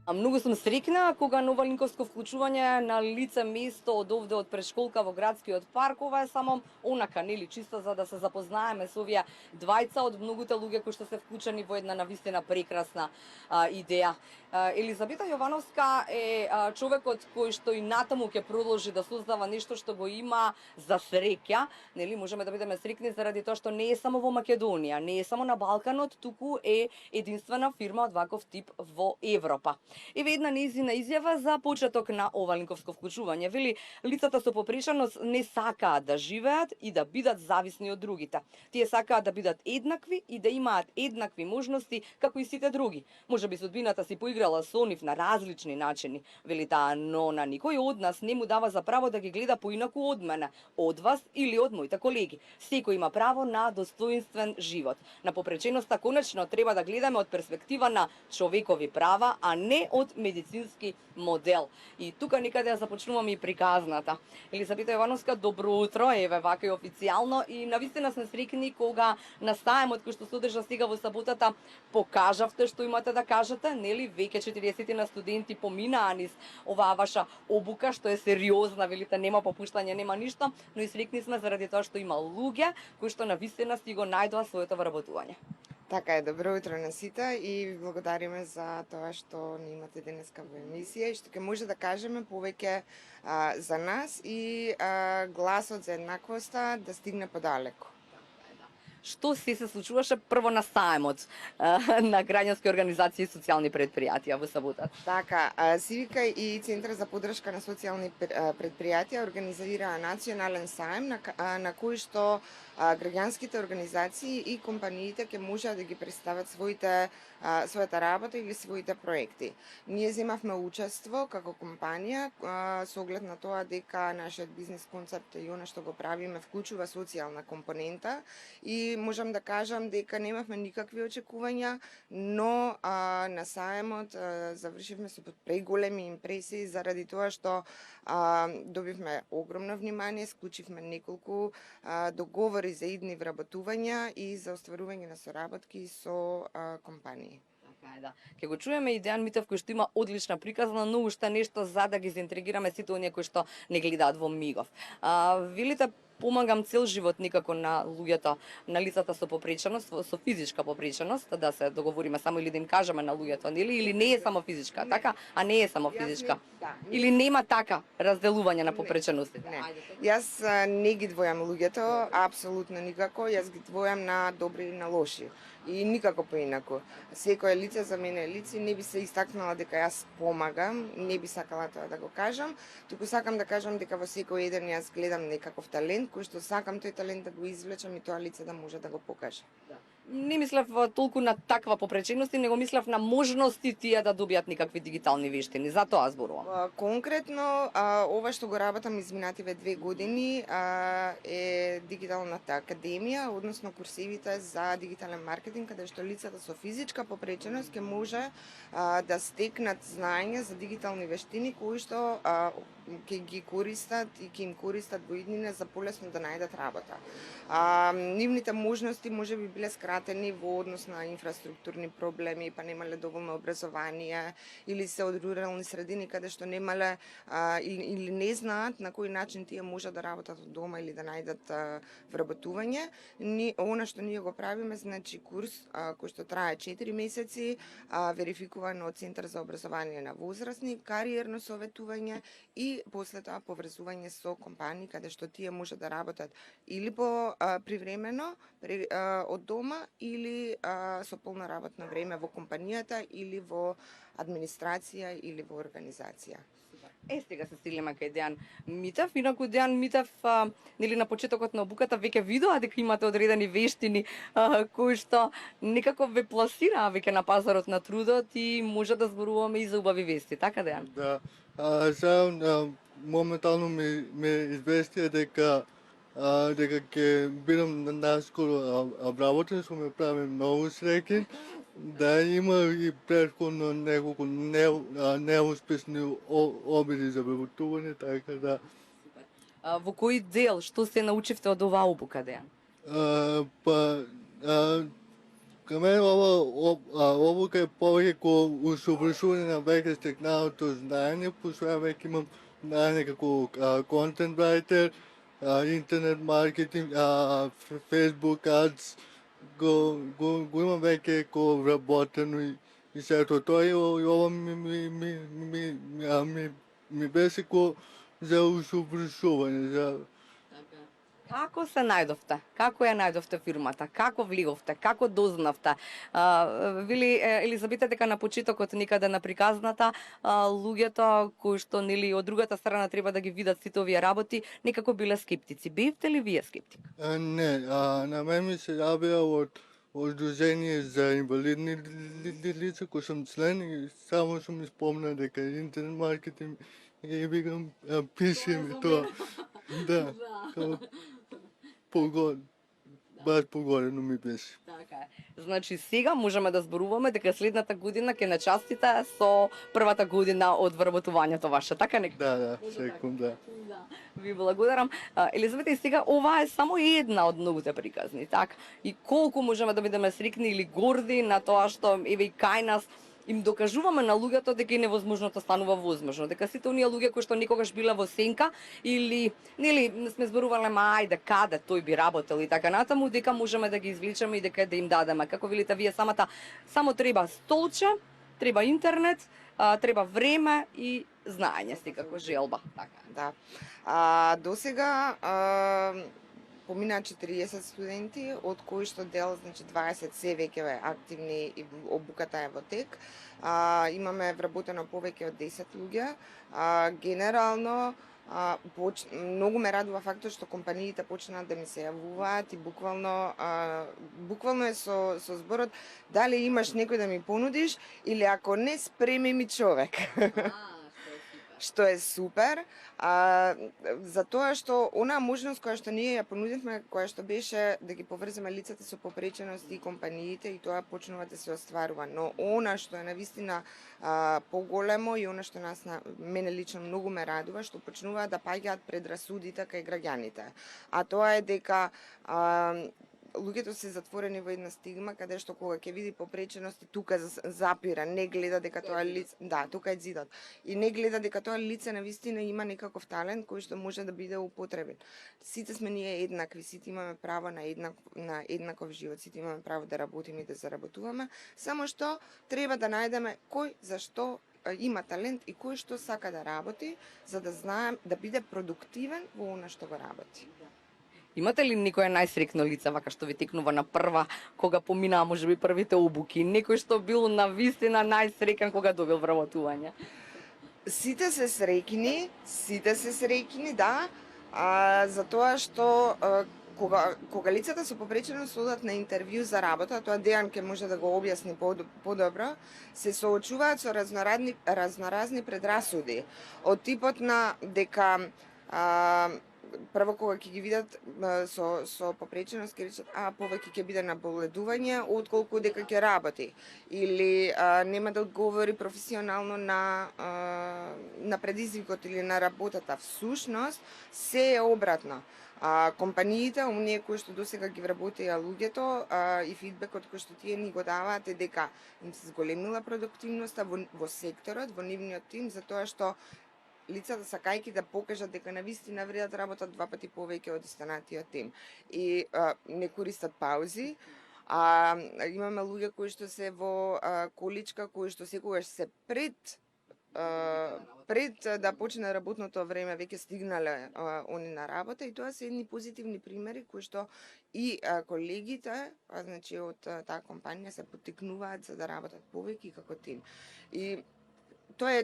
Многу сум среќна кога на ова линковско вклучување на лице место од овде од прешколка во градскиот парк. Ова е само онака, нели, чисто за да се запознаеме со овие двајца од многуте луѓе кои што се вклучени во една навистина прекрасна идеја. Елизабета Јовановска е човекот кој што и натаму ќе продолжи да создава нешто што го има за среќа. Нели, можеме да бидеме среќни заради тоа што не е само во Македонија, не е само на Балканот, туку е единствена фирма од ваков тип во Европа. Еве една нејзина изјава за почеток на ова линковско вклучување. Вели, лицата со попреченост не сакаат да живеат и да бидат зависни од другите. Тие сакаат да бидат еднакви и да имаат еднакви можности како и сите други. Може би судбината си поиграла со нив на различни начини, вели таа, но на никој од нас не му дава за право да ги гледа поинаку од мене, од вас или од моите колеги. Секој има право на достоинствен живот. На попреченоста конечно треба да гледаме од перспектива на човекови права, а не од медицински модел. И тука некаде ја започнуваме и приказната. Елизабета Јовановска, добро утро, еве вака и официјално, и навистина сме среќни кога на саемот кој што се одржа сега во саботата покажавте што имате да кажете, нели, веќе 40 на студенти поминаа низ оваа ваша обука што е сериозна, велите нема попуштање, нема ништо, но и среќни сме заради тоа што има луѓе кои што навистина си го најдоа своето вработување. Така е, добро утро на сите и ви благодариме за тоа што ни имате денеска во емисија и што ќе може да кажеме повеќе за нас и гласот за еднаквоста да стигне подалеку. Што се случуваше прво на саемот на граѓански организации и социјални предпријатија во саботата? Така, Сивика и Центар за поддршка на социјални предпријатија организираа национален саем на кој што граѓанските организации и компаниите ќе можат да ги представат својата работа или своите проекти. Ние земавме учество како компанија со оглед на тоа дека нашиот бизнис концепт и она што го правиме вклучува социјална компонента и можам да кажам дека немавме никакви очекувања, но на саемот завршивме со преголеми импресии заради тоа што добивме огромно внимание, склучивме неколку договори за идни вработувања и за остварување на соработки со компании. Така е, да. Ќе го чуеме и Дејан Митев кој што има одлична приказна, но уште нешто за да ги заинтригираме сите оние кои што не гледаат во Мигов. Велите, помагам цел живот никако на луѓето, на лицата со попреченост, со физичка попреченост, да се договориме само или да им кажеме на луѓето, нели, или не е само физичка, така, а не е само физичка. Или нема така разделување на попреченостите. Не. Јас не ги двојам луѓето, апсолутно никако, јас ги двојам на добри и на лоши. И никако поинаку. Секое лице за мене е лице, не би се истакнала дека јас помагам, не би сакала тоа да го кажам, туку сакам да кажам дека во секој еден јас гледам некаков талент, кој што сакам тој талент да го извлечам и тоа лице да може да го покаже. Да. Не мислев толку на таква попречености, него мислев на можности тие да добијат никакви дигитални вештини. За тоа зборувам. Конкретно, ова што го работам изминативе 2 години е Дигиталната академија, односно курсивите за дигитален маркетинг, каде што лицата со физичка попреченост ќе може да стекнат знаење за дигитални вештини кои што ќе ги користат и ќе им користат во иднина за полесно да најдат работа. Нивните можности може би биле скратени во однос на инфраструктурни проблеми, па немале доволно образование, или се од рурални средини каде што немале или не знаат на кој начин тие можат да работат од дома или да најдат вработување. Она што ние го правиме, значи курс кој што трае 4 месеци, верификуван од Центар за образование на возрастни, кариерно советување и после тоа поврзување со компании каде што тие може да работат или по привремено од дома или со полно работно време во компанијата или во администрација или во организација. Сега се стигнеме кај Дејан Митев. Инаку Дејан Митев, нели на почетокот на обуката веќе видоа дека имате одредени вештини кои што некако ве пласираа веќе на пазарот на трудот и може да зборуваме и за убави вести, така Дејан? Да. Сега моментално ме известија дека ќе бидам наскоро вработен, што ме прави многу среќен. Да, има и претходно неколку неуспешни обиди за вработување, така да. Во кој дел, што се научивте од оваа обука, Дејан? Към мен обука е повече ко усъвършуване на вече стекналото знание, после вече имам знание како контент райтер, интернет маркетинг, Facebook ads, го имам вече ко работено и сето тоа и ова ми беше ко за усъвършуване, за Како се најдовте? Како ја најдовте фирмата? Како влиговте? Како дознавте? Вели Елизабета дека на почетокот никаде на приказната луѓето кои што нели од другата страна треба да ги видат сите овие работи, некако биле скептици. Бевте ли вие скептик? Не, на мен ми се јавија од Сдружение за инвалидни лица, кој сум член и само сум ми спомна дека е интернет маркетинг и викам, пиши ми тоа. Да, као баш погодено ми беше. Така е. Значи сега можеме да зборуваме дека следната година ќе начастите со првата година од вработувањето ваше, така нека? Да, секунд, да. Ви благодарам. Елизавета, и сега ова е само една од многуте приказни, така? И колку можеме да бидеме срекни или горди на тоа што еве и кај нас им докажуваме на луѓето дека и невозможното станува возможно, дека сите оние луѓе кои што никогаш биле во сенка или нели сме зборувале ајде каде тој би работел и така натаму, дека можеме да ги извлечеме и дека да им дадеме. Како велите вие самата, само треба столче, треба интернет, треба време и знаење, секако желба. Така. Да. Досега поминаа 40 студенти, од кои што дел, значи 20 се веќе активни и обуката е во тек. Имаме вработено повеќе од 10 луѓе. Генерално, многу ме радува фактот што компаниите почнаа да ми се јавуваат и буквално е со зборот дали имаш некој да ми понудиш или ако не спреми ми човек. Што е супер, за тоа што онаа можност која што ние ја понудивме, која што беше да ги поврземе лицата со попреченост и компаниите и тоа почнува да се остварува. Но она што е навистина поголемо и она што мене лично многу ме радува, што почнуваат да паѓаат предрасудите кај граѓаните. А тоа е дека луѓето се затворени во една стигма каде што кога ќе види попреченост тука запира, не гледа дека тоа лице, да, тука е зидот. И не гледа дека тоа лице навистина има некаков талент кој што може да биде употребен. Сите сме ние еднакви, сите имаме право на еднаков живот, сите имаме право да работиме и да заработуваме, само што треба да најдеме кој зашто има талент и кој што сака да работи, за да знаем да биде продуктивен во она што го работи. Имате ли некоја најсрекно лице вака што ви текнува на прва кога поминаа можеби првите обуки, некој што бил на вистина најсреќен кога добил вработување? Сите се среќни, да, затоа што кога лицата со попреченост одат на интервју за работа, тоа Дејан ќе може да го објасни подобро, се соочуваат со разноразни предрасуди од типот на дека прво кога ќе ги видат со попреченост ќе речат повеќе ќе биде на боледување отколку дека ќе работи или нема да одговори професионално на предизвикот или на работата. Всушност се е обратно. Компаниите, оние кои што досега ги вработеа луѓето и фидбекот кој што тие ни го даваат е дека им се зголемила продуктивноста во секторот, во нивниот тим, затоа што лицата сакајќи да покажат дека навистина вредат работат два пати повеќе од останатиот тим. И не користат паузи. Имаме луѓе кои што се во количка, кои што секогаш се пред да почне работното време веќе стигнале они на работа и тоа се едни позитивни примери кои што и колегите, значи од таа компанија се поттикнуваат за да работат повеќе како тим. И тоа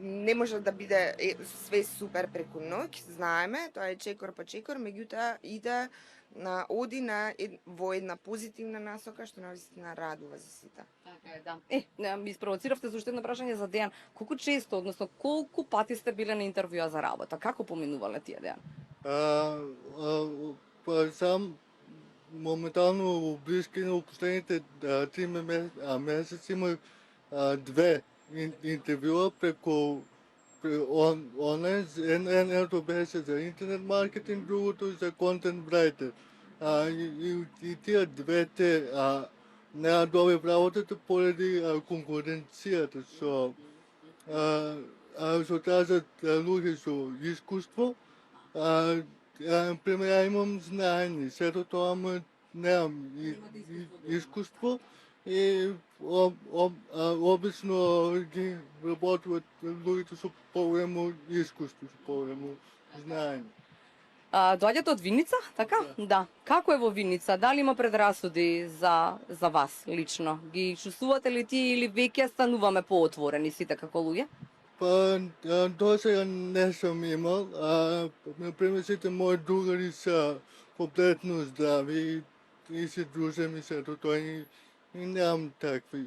не може да биде све супер преку ноќ, знаеме, тоа е чекор по чекор, меѓутоа иде оди во една позитивна насока што навистина радува за сите. Така е, да. Ми испровоциравте за уште едно прашање за Дејан. Колку често, односно колку пати сте биле на интервјуа за работа? Како поминувале тие, Дејан? Сам моментално во блискина во последните 3 месеци имам 2 интервјуа преку онлайн. Едното беше за интернет маркетинг, другото за контент райтер. И тие двете не ја добив работата поради конкуренцијата што тражат луѓе со искуство. Например, ја имам знаење, сето тоа немам искуство и обично ги работуват луѓето со поголемо искуство, со поголемо знаење. Доаѓате од Виница, така? Да. Како е во Виница? Дали има предрасуди за вас лично? Ги чувствувате ли ти или веќе стануваме поотворени сите како луѓе? Па, до сега не сум имал. Например, сите мои другари се комплетно здрави и се дружим и сето тоа и немам такви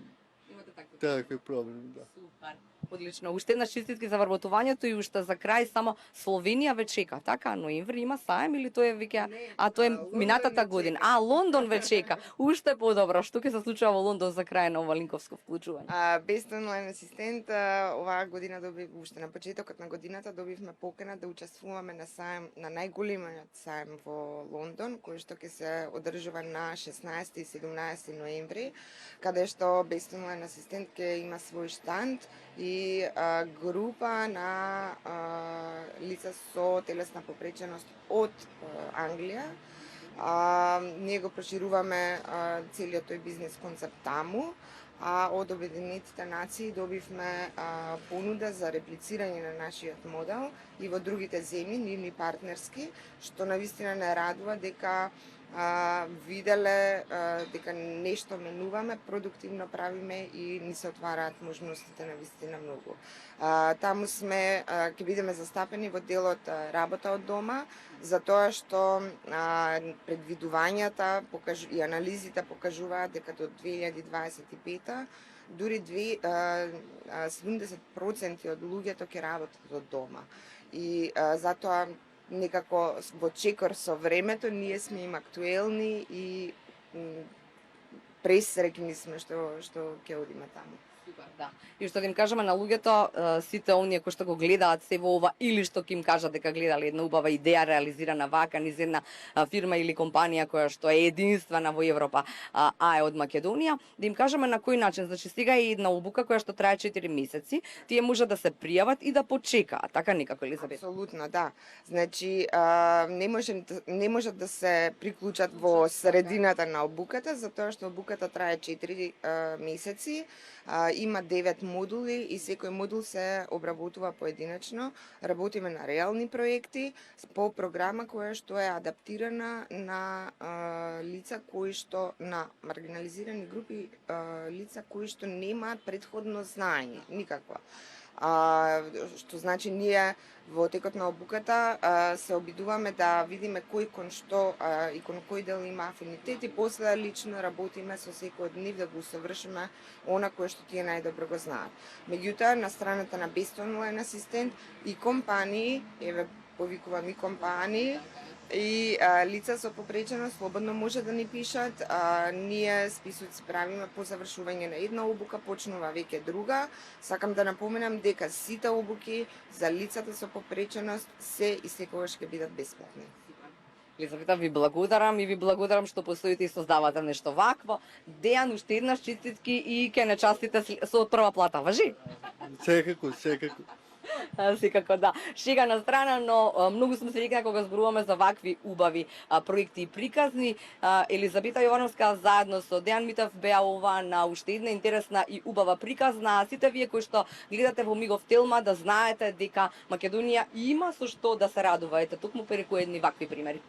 проблеми, да. Супер. Одлично. Уште еднаш честитки за вработувањето и уште за крај само Словенија ве чека, така? Ноември има саем или тоа е веќе тоа е минатата година. Лондон ве чека. Уште подобро. Што ќе се случува во Лондон за крај на ова линковско вклучување? Без онлайн асистент, оваа година уште на почетокот на годината добивме покана да учествуваме на саем, на најголемиот саем во Лондон, кој што ќе се одржува на 16 и 17 ноември, каде што без онлайн асистент ќе има свој штанд и група на лица со телесна попреченост од Англија. Ние го прошируваме целиот тој бизнес концепт таму, од Обединетите нации добивме понуда за реплицирање на нашиот модел и во другите земји, нивни партнерски, што навистина не радува дека виделе дека нешто менуваме, продуктивно правиме и ни се отвараат можностите навистина многу. Таму сме, ќе бидеме застапени во делот работа од дома, затоа што предвидувањата и анализите покажуваат дека до 2025 дури 70% од луѓето ќе работат од дома. И затоа некако во чекор со времето ние сме им актуелни и пресрекни сме што ќе одиме таму. Супер, да. И што да им кажеме на луѓето, сите оние кои што го гледаат се во ова или што ќе им кажат дека гледале една убава идеја реализирана вака низ една фирма или компанија која што е единствена во Европа, е од Македонија, да им кажеме на кој начин. Значи сега е една обука која што трае 4 месеци, тие може да се пријават и да почекаат, така некако, Елизабет? Апсолутно, да. Значи не можат да се приклучат во средината на обуката, затоа што обуката трае 4 месеци. Има 9 модули и секој модул се обработува поединечно. Работиме на реални проекти по програма која што е адаптирана на лица кои што на маргинализирани групи, лица кои што немаат претходно знаење никакво. Што значи ние во текот на обуката се обидуваме да видиме кој кон што и кон кој дел има афинитет и после лично работиме со секој од нив да го усовршиме она кое што тие најдобро го знаат. Меѓутоа, на страната на Best Online Assistant и компании, еве повикувам и компании, и лица со попреченост слободно може да ни пишат. Ние списоци правиме по завршување на една обука, почнува веќе друга. Сакам да напоменам дека сите обуки за лицата со попреченост се и секогаш ќе бидат бесплатни. Елизавета, ви благодарам што постоите и создавате нешто вакво. Дејан, уште еднаш честитки и ќе не частите со прва плата, важи? Секако. Секако да. Шега на страна, но многу сум среќна кога зборуваме за вакви убави проекти и приказни. Елизабета Јовановска заедно со Дејан Митев беа ова на уште една интересна и убава приказна. Сите вие кои што гледате во Мигов Телма да знаете дека Македонија има со што да се радува. Ете токму преку едни вакви примери.